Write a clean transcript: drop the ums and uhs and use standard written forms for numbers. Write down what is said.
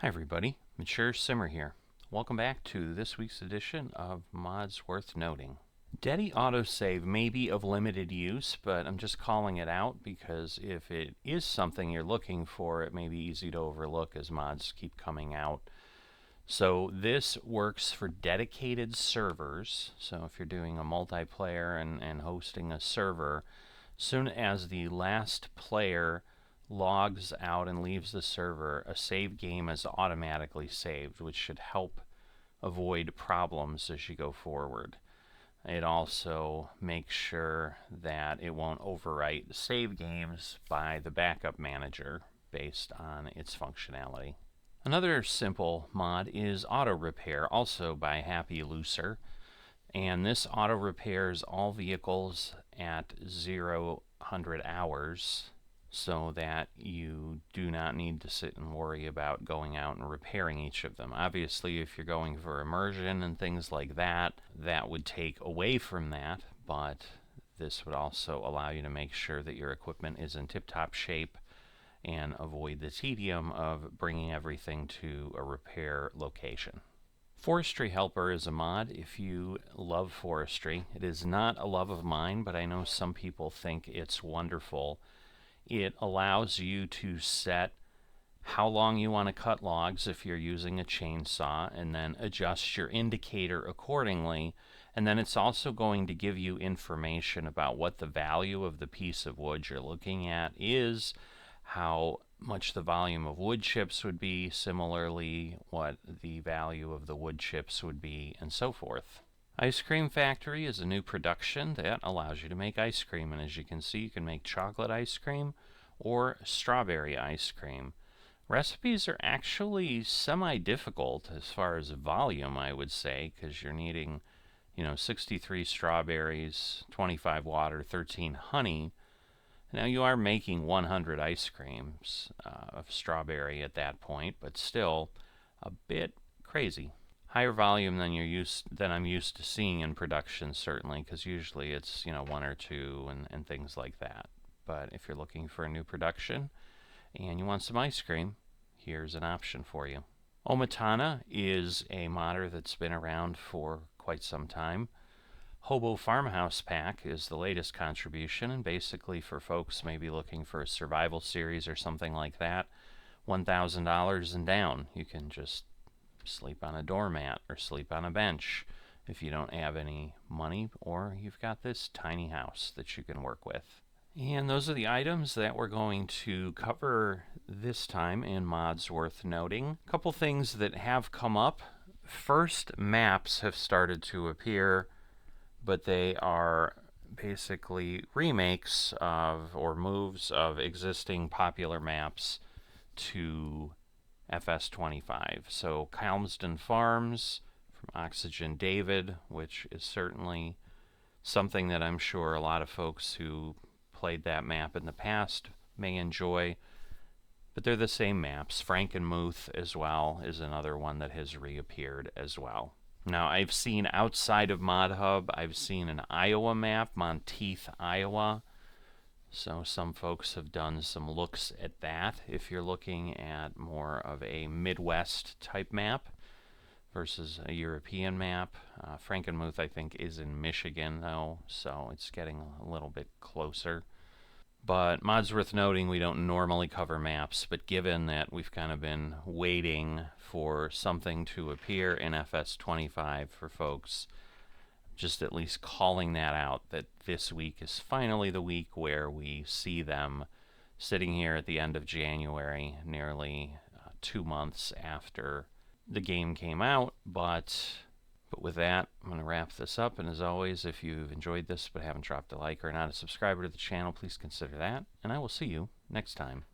Hi everybody, Mature Simmer here. Welcome back to this week's edition of Mods Worth Noting. Dedi autosave may be of limited use, but I'm just calling it out because if it is something you're looking for, it may be easy to overlook as mods keep coming out. So this works for dedicated servers. So if you're doing a multiplayer and hosting a server, soon as the last player logs out and leaves the server, a save game is automatically saved, which should help avoid problems as you go forward. It also makes sure that it won't overwrite save games by the backup manager based on its functionality. Another simple mod is auto repair, also by Happy Looser, and this auto repairs all vehicles at 0-100 hours so that you do not need to sit and worry about going out and repairing each of them. Obviously, if you're going for immersion and things like that, that would take away from that, but this would also allow you to make sure that your equipment is in tip-top shape and avoid the tedium of bringing everything to a repair location. Forestry Helper is a mod if you love forestry. It is not a love of mine, but I know some people think it's wonderful. It allows you to set how long you want to cut logs if you're using a chainsaw, and then adjust your indicator accordingly. And then it's also going to give you information about what the value of the piece of wood you're looking at is, how much the volume of wood chips would be, similarly what the value of the wood chips would be, and so forth. Ice Cream Factory is a new production that allows you to make ice cream, and as you can see, you can make chocolate ice cream or strawberry ice cream. Recipes are actually semi-difficult as far as volume, I would say, because you're needing, 63 strawberries, 25 water, 13 honey. Now you are making 100 ice creams of strawberry at that point, but still a bit crazy. Higher volume than I'm used to seeing in production, certainly, because usually it's one or two and things like that. But if you're looking for a new production and you want some ice cream, here's an option for you. Omatana is a modder that's been around for quite some time. Hobo Farmhouse Pack is the latest contribution, and basically for folks maybe looking for a survival series or something like that, $1,000 and down. You can just sleep on a doormat or sleep on a bench if you don't have any money, or you've got this tiny house that you can work with. And those are the items that we're going to cover this time in Mods Worth Noting. A couple things that have come up. First, maps have started to appear, but they are basically remakes of or moves of existing popular maps to FS25. So Calmsden Farms from Oxygen David, which is certainly something that I'm sure a lot of folks who played that map in the past may enjoy, but they're the same maps. Frankenmuth as well is another one that has reappeared as well. Now, I've seen outside of ModHub, I've seen an Iowa map, Monteith, Iowa. So some folks have done some looks at that if you're looking at more of a Midwest type map versus a European map. Frankenmuth, I think, is in Michigan, though, so it's getting a little bit closer. But mods worth noting, we don't normally cover maps, but given that we've kind of been waiting for something to appear in FS25 for folks, just at least calling that out, that this week is finally the week where we see them sitting here at the end of January, nearly 2 months after the game came out. But with that, I'm going to wrap this up, and as always, if you've enjoyed this but haven't dropped a like or not a subscriber to the channel, please consider that, and I will see you next time.